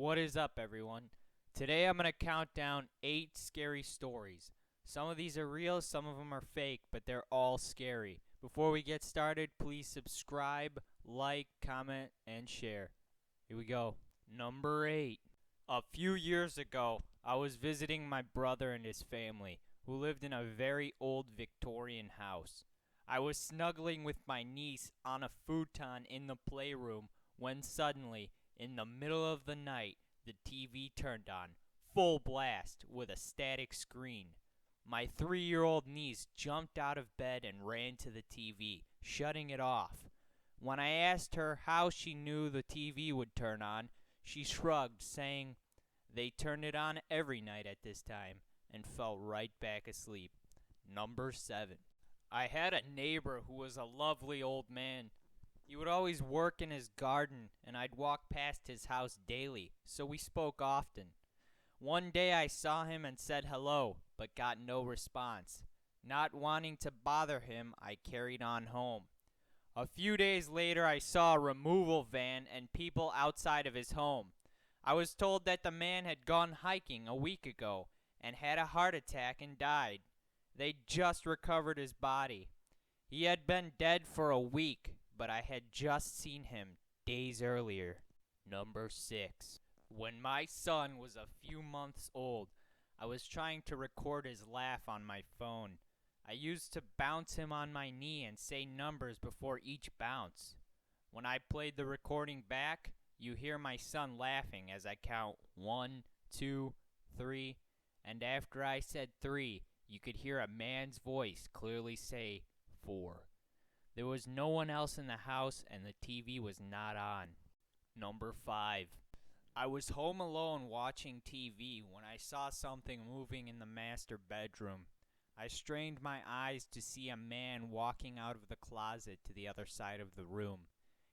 What is up, everyone? Today I'm going to count down 8 scary stories. Some of these are real, some of them are fake, but they're all scary. Before we get started, please subscribe, like, comment, and share. Here we go. Number 8. A few years ago, I was visiting my brother and his family, who lived in a very old Victorian house. I was snuggling with my niece on a futon in the playroom when suddenly, in the middle of the night, the TV turned on, full blast, with a static screen. My 3-year-old niece jumped out of bed and ran to the TV, shutting it off. When I asked her how she knew the TV would turn on, she shrugged, saying, "They turn it on every night at this time," and fell right back asleep. Number 7. I had a neighbor who was a lovely old man. He would always work in his garden, and I'd walk past his house daily, so we spoke often. One day I saw him and said hello, but got no response. Not wanting to bother him, I carried on home. A few days later I saw a removal van and people outside of his home. I was told that the man had gone hiking a week ago and had a heart attack and died. They'd just recovered his body. He had been dead for a week, but I had just seen him days earlier. Number 6. When my son was a few months old, I was trying to record his laugh on my phone. I used to bounce him on my knee and say numbers before each bounce. When I played the recording back, you hear my son laughing as I count 1, 2, 3, and after I said 3, you could hear a man's voice clearly say 4. There was no one else in the house and the TV was not on. Number 5. I was home alone watching TV when I saw something moving in the master bedroom. I strained my eyes to see a man walking out of the closet to the other side of the room.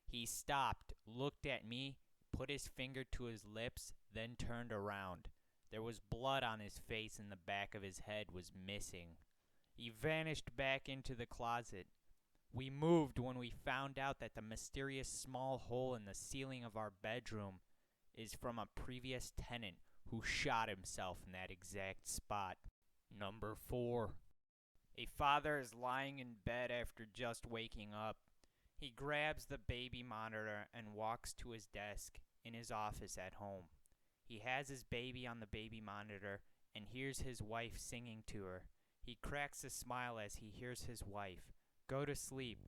He stopped, looked at me, put his finger to his lips, then turned around. There was blood on his face and the back of his head was missing. He vanished back into the closet. We moved when we found out that the mysterious small hole in the ceiling of our bedroom is from a previous tenant who shot himself in that exact spot. Number 4. A father is lying in bed after just waking up. He grabs the baby monitor and walks to his desk in his office at home. He has his baby on the baby monitor and hears his wife singing to her. He cracks a smile as he hears his wife, "Go to sleep,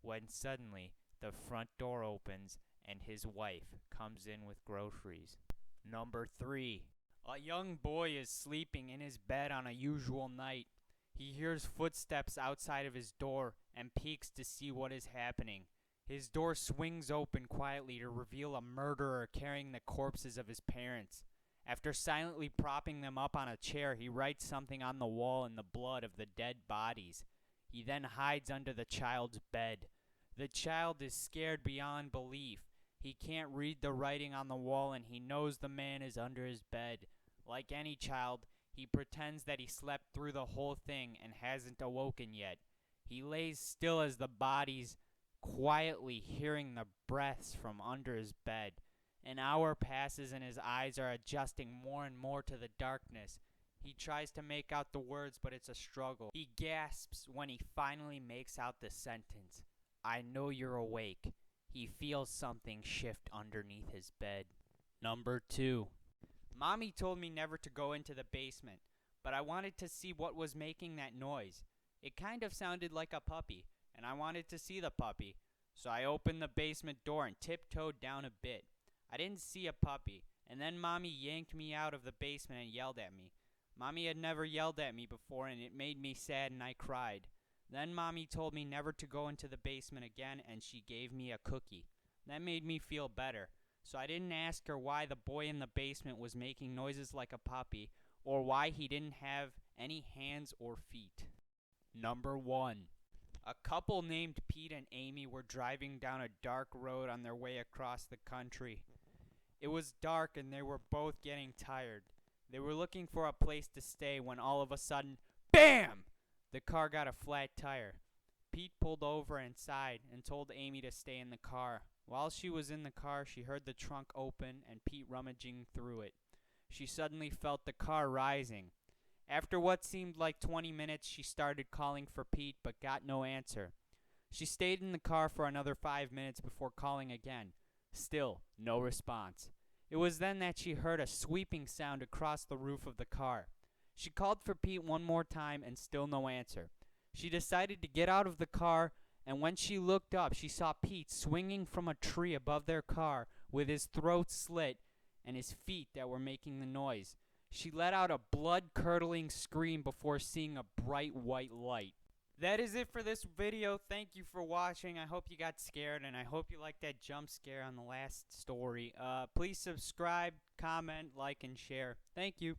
when suddenly the front door opens and his wife comes in with groceries. Number 3. A young boy is sleeping in his bed on a usual night. He hears footsteps outside of his door and peeks to see what is happening. His door swings open quietly to reveal a murderer carrying the corpses of his parents. After silently propping them up on a chair, he writes something on the wall in the blood of the dead bodies. He then hides under the child's bed. The child is scared beyond belief. He can't read the writing on the wall and he knows the man is under his bed. Like any child, he pretends that he slept through the whole thing and hasn't awoken yet. He lays still as the bodies, quietly hearing the breaths from under his bed. An hour passes and his eyes are adjusting more and more to the darkness. He tries to make out the words, but it's a struggle. He gasps when he finally makes out the sentence, "I know you're awake." He feels something shift underneath his bed. Number 2. Mommy told me never to go into the basement, but I wanted to see what was making that noise. It kind of sounded like a puppy, and I wanted to see the puppy. So I opened the basement door and tiptoed down a bit. I didn't see a puppy, and then Mommy yanked me out of the basement and yelled at me. Mommy had never yelled at me before, and it made me sad and I cried. Then Mommy told me never to go into the basement again, and she gave me a cookie. That made me feel better. So I didn't ask her why the boy in the basement was making noises like a puppy, or why he didn't have any hands or feet. Number 1. A couple named Pete and Amy were driving down a dark road on their way across the country. It was dark and they were both getting tired. They were looking for a place to stay when all of a sudden, BAM! The car got a flat tire. Pete pulled over and sighed and told Amy to stay in the car. While she was in the car, she heard the trunk open and Pete rummaging through it. She suddenly felt the car rising. After what seemed like 20 minutes, she started calling for Pete but got no answer. She stayed in the car for another 5 minutes before calling again. Still, no response. It was then that she heard a sweeping sound across the roof of the car. She called for Pete one more time and still no answer. She decided to get out of the car, and when she looked up, she saw Pete swinging from a tree above their car with his throat slit and his feet that were making the noise. She let out a blood-curdling scream before seeing a bright white light. That is it for this video. Thank you for watching. I hope you got scared, and I hope you liked that jump scare on the last story. Please subscribe, comment, like, and share. Thank you.